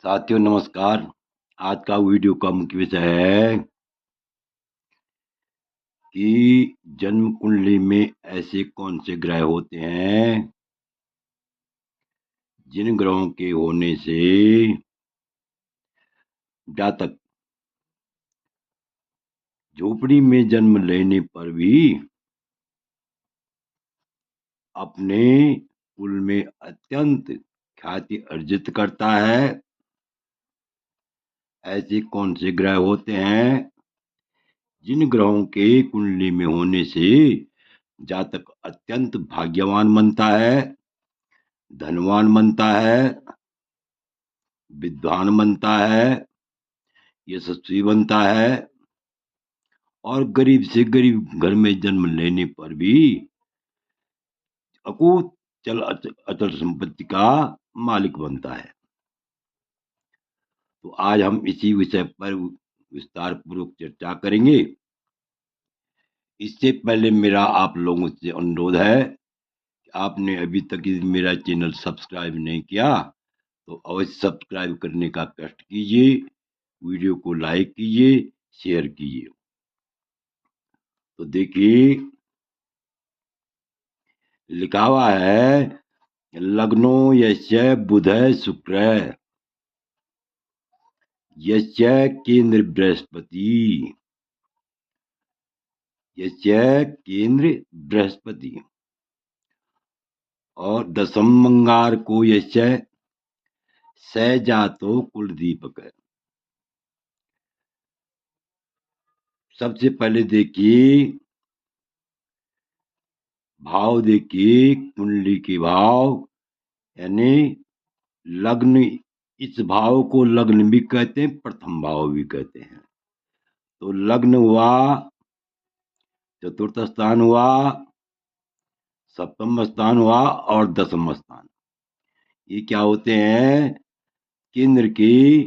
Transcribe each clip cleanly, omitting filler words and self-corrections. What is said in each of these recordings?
साथियों नमस्कार। आज का वीडियो का मुख्य विषय है कि जन्म कुंडली में ऐसे कौन से ग्रह होते हैं जिन ग्रहों के होने से जातक झोपड़ी में जन्म लेने पर भी अपने कुल में अत्यंत ख्याति अर्जित करता है। ऐसे कौन से ग्रह होते हैं जिन ग्रहों के कुंडली में होने से जातक अत्यंत भाग्यवान बनता है, धनवान बनता है, विद्वान बनता है, यशस्वी बनता है और गरीब से गरीब घर में जन्म लेने पर भी अकूत अचल संपत्ति का मालिक बनता है। तो आज हम इसी विषय पर विस्तार पूर्वक चर्चा करेंगे। इससे पहले मेरा आप लोगों से अनुरोध है कि आपने अभी तक मेरा चैनल सब्सक्राइब नहीं किया तो अवश्य सब्सक्राइब करने का कष्ट कीजिए, वीडियो को लाइक कीजिए, शेयर कीजिए। तो देखिए लिखा हुआ है लग्नो यस्य बुध शुक्र यस्य केंद्र बृहस्पति, यस्य केंद्र बृहस्पति और दशम मंगार को यस्य सहजातो कुल दीपक है। सबसे पहले देखिए भाव, देखिए कुंडली के भाव यानी लग्न, इस भाव को लग्न भी कहते हैं, प्रथम भाव भी कहते हैं। तो लग्न हुआ, चतुर्थ स्थान हुआ, सप्तम स्थान हुआ और दसम स्थान, ये क्या होते हैं? केंद्र के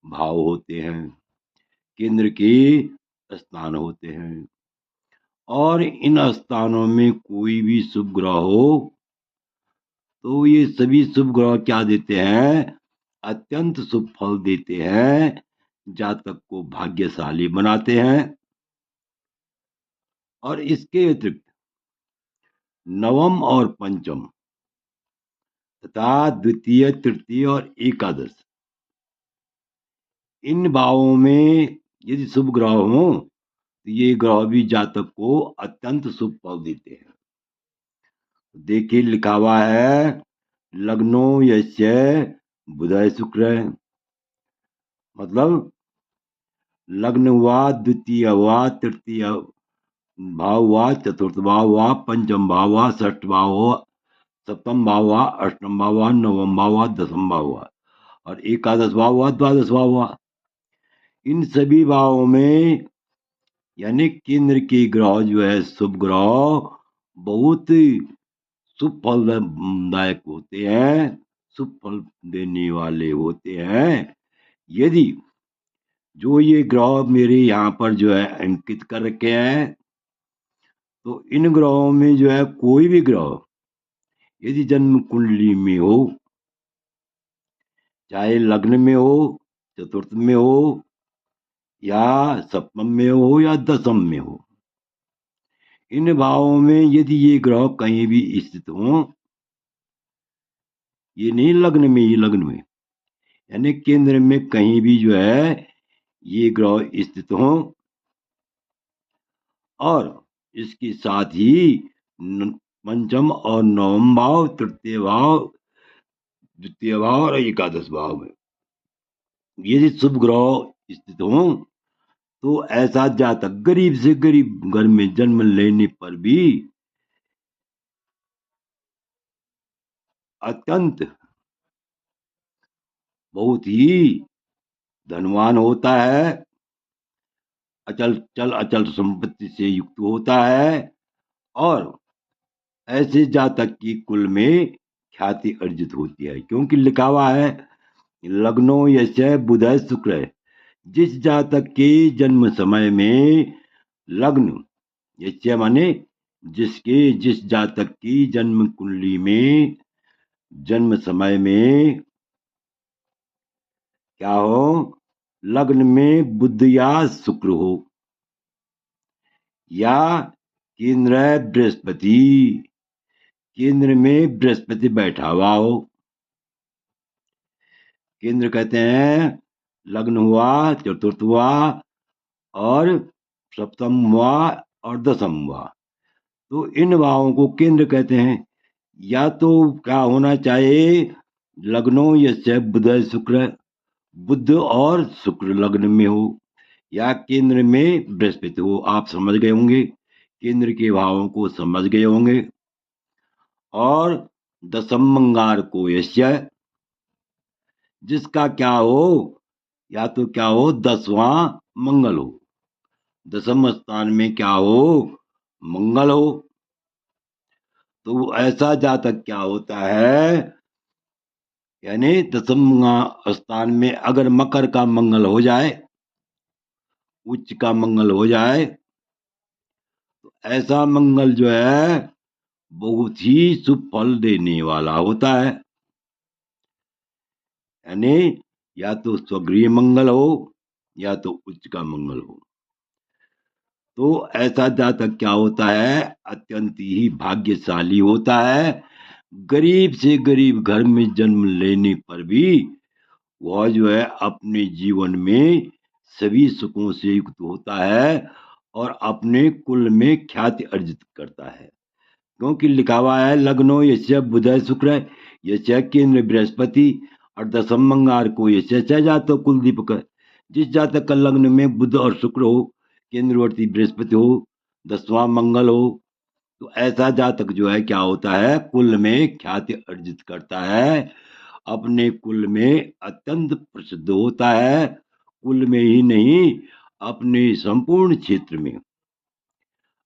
भाव होते हैं, केंद्र के स्थान होते हैं। और इन स्थानों में कोई भी शुभ ग्रह हो तो ये सभी शुभ ग्रह क्या देते हैं? अत्यंत शुभ फल देते हैं, जातक को भाग्यशाली बनाते हैं। और इसके अतिरिक्त नवम और पंचम तथा द्वितीय, तृतीय और एकादश, इन भावों में यदि शुभ ग्रह हो तो ये ग्रह भी जातक को अत्यंत शुभ फल देते हैं। देखिए लिखा हुआ है लग्नो यस्य बुध शुक्र, मतलब लग्न हुआ, द्वितीय हुआ, तृतीय भाव हुआ, चतुर्थ भाव हुआ, पंचम भाव हुआ, षष्ठ भाव हुआ, सप्तम भाव हुआ, अष्टम भाव हुआ, नवम भाव हुआ, दसम भाव हुआ और एकादश भाव हुआ, द्वादश भाव हुआ। इन सभी भावों में यानी केंद्र के ग्रह जो है शुभ ग्रह बहुत शुभ फलदायक होते हैं, शुभ फल देने वाले होते हैं। यदि जो ये ग्रह मेरे यहाँ पर जो है अंकित कर रखे हैं तो इन ग्रहों में जो है कोई भी ग्रह यदि जन्म कुंडली में हो, चाहे लग्न में हो, चतुर्थ में हो या सप्तम में हो या दसम में हो, इन भावों में यदि ये ग्रह कहीं भी स्थित हो, ये नहीं लग्न में, ये लग्न में यानी केंद्र में कहीं भी जो है ये ग्रह स्थित हो और इसके साथ ही पंचम और नवम भाव, तृतीय भाव, द्वितीय भाव और एकादश भाव में यदि शुभ ग्रह स्थित हो तो ऐसा जातक गरीब से गरीब घर में जन्म लेने पर भी अत्यंत बहुत ही धनवान होता है, अचल संपत्ति से युक्त होता है और ऐसे जातक की कुल में ख्याति अर्जित होती है। क्योंकि लिखा हुआ है लग्नो यस्य बुध शुक्र, जिस जातक के जन्म समय में लग्न यस्य माने जिस जातक की जन्म कुंडली में जन्म समय में क्या हो, लग्न में बुध या शुक्र हो, या केंद्र है बृहस्पति, केंद्र में बृहस्पति बैठा हुआ हो। केंद्र कहते हैं लग्न हुआ, चतुर्थ हुआ, और सप्तम हुआ, और दसम हुआ, तो इन भावों को केंद्र कहते हैं। या तो क्या होना चाहिए, लग्नो यस्य बुध शुक्र, बुध और शुक्र लग्न में हो, या केंद्र में बृहस्पति हो। आप समझ गए होंगे, केंद्र के भावों को समझ गए होंगे। और दसम मंगार को यश्य, जिसका क्या हो, या तो क्या हो 10वां मंगल हो, दसम स्थान में क्या हो, मंगल हो। तो ऐसा जातक क्या होता है, यानी दसम स्थान में अगर मकर का मंगल हो जाए, उच्च का मंगल हो जाए, तो ऐसा मंगल जो है बहुत ही शुभ फल देने वाला होता है। यानी या तो स्वगृह मंगल हो, या तो उच्च का मंगल हो। तो ऐसा जातक क्या होता है, अत्यंत ही भाग्यशाली होता है। गरीब से गरीब घर में जन्म लेने पर भी वह जो है अपने जीवन में सभी सुखों से युक्त होता है, और अपने कुल में ख्याति अर्जित करता है। क्योंकि लिखा हुआ है लग्नो यस्य बुध शुक्र यस्य केंद्र बृहस्पति, और दसम मंगार को यस्य जातक कुल दीपक। जिस जातक का लग्न में बुध और शुक्र हो, केंद्रवर्ती बृहस्पति हो, 10वां मंगल हो, तो ऐसा जातक जो है क्या होता है, कुल में ख्याति अर्जित करता है, अपने कुल में अत्यंत प्रसिद्ध होता है। कुल में ही नहीं, अपने संपूर्ण क्षेत्र में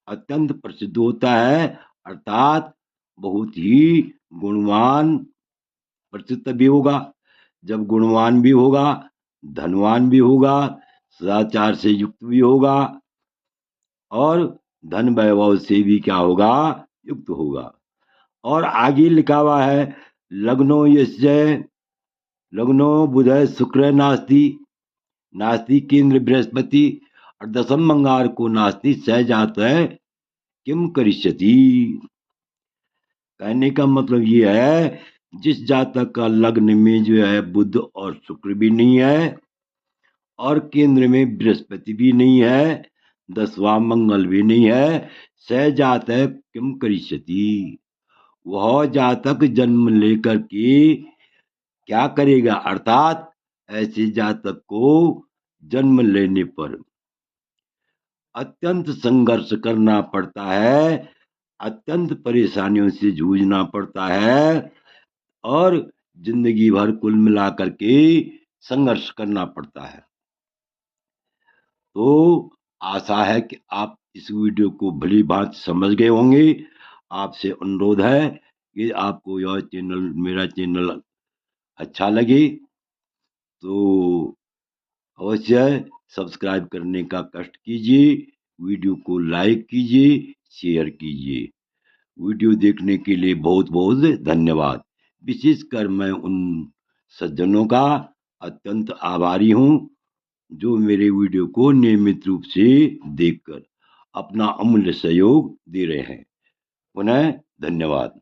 अत्यंत प्रसिद्ध होता है। अर्थात बहुत ही गुणवान प्रसिद्ध भी होगा। जब गुणवान भी होगा, धनवान भी होगा, सदाचार से युक्त भी होगा, और धन वैभव से भी क्या होगा, युक्त होगा। और आगे लिखा हुआ है लग्नो यस्य, लग्नो बुध शुक्र नास्ति, नास्ति केंद्र बृहस्पति, और दसम मंगार को नास्ति सहजात है किम करिष्यति। कहने का मतलब ये है, जिस जातक का लग्न में जो है बुध और शुक्र भी नहीं है, और केंद्र में बृहस्पति भी नहीं है, 10वां मंगल भी नहीं है, सहजात है किम करिष्यति, वह जातक जन्म लेकर के क्या करेगा। अर्थात ऐसे जातक को जन्म लेने पर अत्यंत संघर्ष करना पड़ता है, अत्यंत परेशानियों से जूझना पड़ता है, और जिंदगी भर कुल मिलाकर के संघर्ष करना पड़ता है। तो आशा है कि आप इस वीडियो को भली भांति समझ गए होंगे। आपसे अनुरोध है कि आपको यह चैनल, मेरा चैनल अच्छा लगे तो अवश्य सब्सक्राइब करने का कष्ट कीजिए, वीडियो को लाइक कीजिए, शेयर कीजिए। वीडियो देखने के लिए बहुत बहुत धन्यवाद। विशेषकर मैं उन सज्जनों का अत्यंत आभारी हूँ जो मेरे वीडियो को नियमित रूप से देखकर अपना अमूल्य सहयोग दे रहे हैं। पुनः धन्यवाद।